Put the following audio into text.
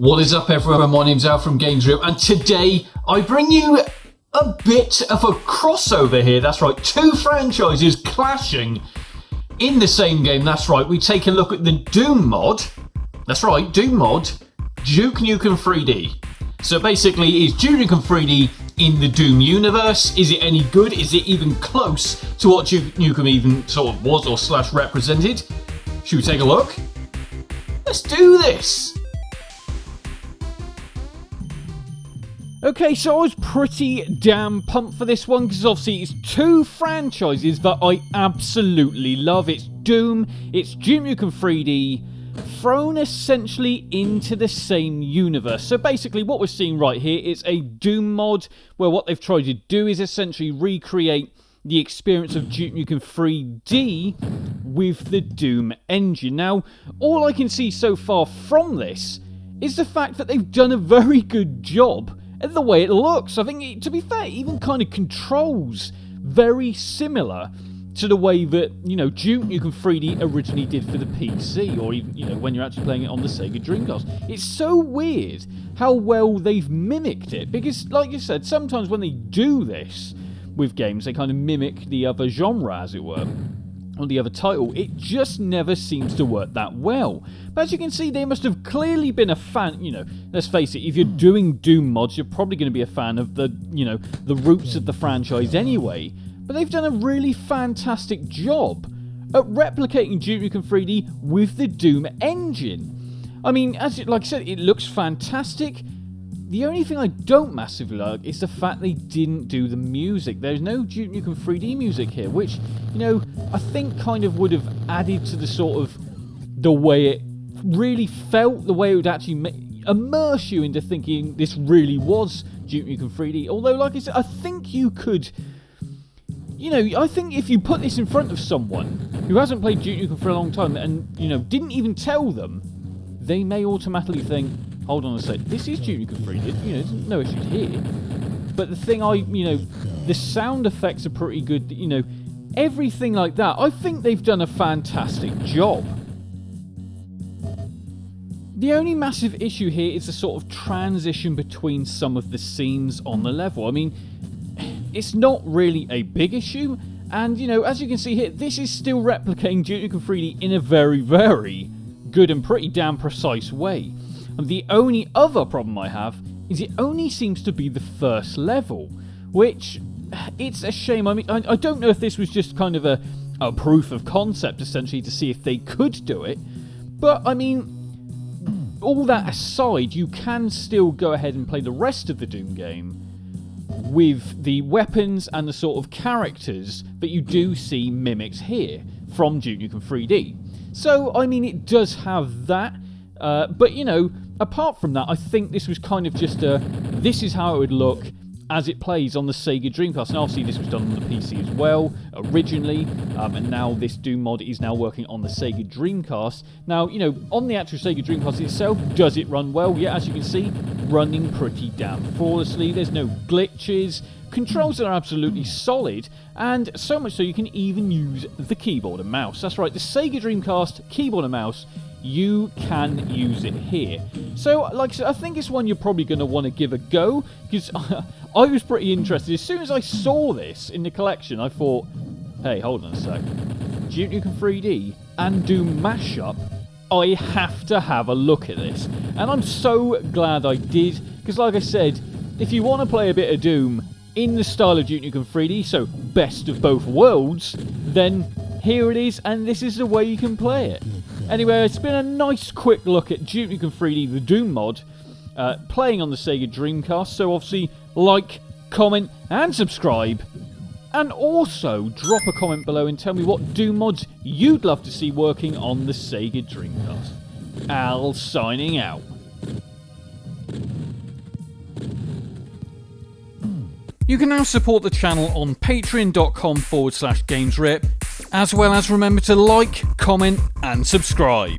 What is up, everyone? My name's Al from Games Rip, and today I bring you a bit of a crossover here. That's right, two franchises clashing in the same game. That's right, we take a look at the Doom mod. That's right, Doom mod, Duke Nukem 3D. So basically, is Duke Nukem 3D in the Doom universe? Is it any good? Is it even close to what Duke Nukem even sort of was or slash represented? Should we take a look? Let's do this! Okay, so I was pretty damn pumped for this one because obviously it's two franchises that I absolutely love. It's Doom, it's Duke Nukem 3D, thrown essentially into the same universe. So basically what we're seeing right here is a Doom mod where what they've tried to do is essentially recreate the experience of Duke Nukem 3D with the Doom engine. Now, all I can see so far from this is the fact that they've done a very good job at the way it looks. I think, to be fair, it even kind of controls very similar to the way that, you know, Duke Nukem 3D originally did for the PC, or even, you know, when you're actually playing it on the Sega Dreamcast. It's so weird how well they've mimicked it, because, like you said, sometimes when they do this with games, they kind of mimic the other genre, as it were, or the other title. It just never seems to work that well. But as you can see, they must have clearly been a fan. You know, let's face it, if you're doing Doom mods, you're probably going to be a fan of the, you know, the roots of the franchise anyway. But they've done a really fantastic job at replicating Duke Nukem 3D with the Doom engine. I mean, like I said, it looks fantastic. The only thing I don't massively like is the fact they didn't do the music. There's no Duke Nukem 3D music here, which, you know, I think kind of would have added to the sort of the way it really felt, the way it would actually immerse you into thinking this really was Duke Nukem 3D. Although, like I said, I think you could, you know, I think if you put this in front of someone who hasn't played Duke Nukem for a long time and, you know, didn't even tell them, they may automatically think, hold on a sec, this is Duke Nukem 3D, you know, there's no issues here. But the thing you know, the sound effects are pretty good, you know, everything like that. I think they've done a fantastic job. The only massive issue here is the sort of transition between some of the scenes on the level. I mean, it's not really a big issue, and, you know, as you can see here, this is still replicating Duke Nukem 3D in a very, very good and pretty damn precise way. And the only other problem I have is it only seems to be the first level, which, it's a shame. I mean, I don't know if this was just kind of a proof of concept, essentially, to see if they could do it, but, I mean, all that aside, you can still go ahead and play the rest of the Doom game with the weapons and the sort of characters that you do see mimics here from Duke Nukem 3D. So, I mean, it does have that, but, you know, apart from that, I think this was kind of just this is how it would look as it plays on the Sega Dreamcast. And obviously this was done on the PC as well, originally, and now this Doom mod is now working on the Sega Dreamcast. Now, you know, on the actual Sega Dreamcast itself, does it run well? Yeah, as you can see, running pretty damn flawlessly. There's no glitches. Controls are absolutely solid, and so much so you can even use the keyboard and mouse. That's right, the Sega Dreamcast keyboard and mouse, you can use it here. So, like I said, I think it's one you're probably going to want to give a go, because I was pretty interested. As soon as I saw this in the collection, I thought, hey, hold on a sec. Duke Nukem 3D and Doom mashup, I have to have a look at this. And I'm so glad I did, because like I said, if you want to play a bit of Doom in the style of Duke Nukem 3D, so best of both worlds, then here it is, and this is the way you can play it. Anyway, it's been a nice quick look at Duke Nukem 3D, the Doom mod, playing on the Sega Dreamcast, so obviously like, comment, and subscribe, and also drop a comment below and tell me what Doom mods you'd love to see working on the Sega Dreamcast. Al signing out. You can now support the channel on patreon.com/GamesRip, as well as remember to like, comment, and subscribe.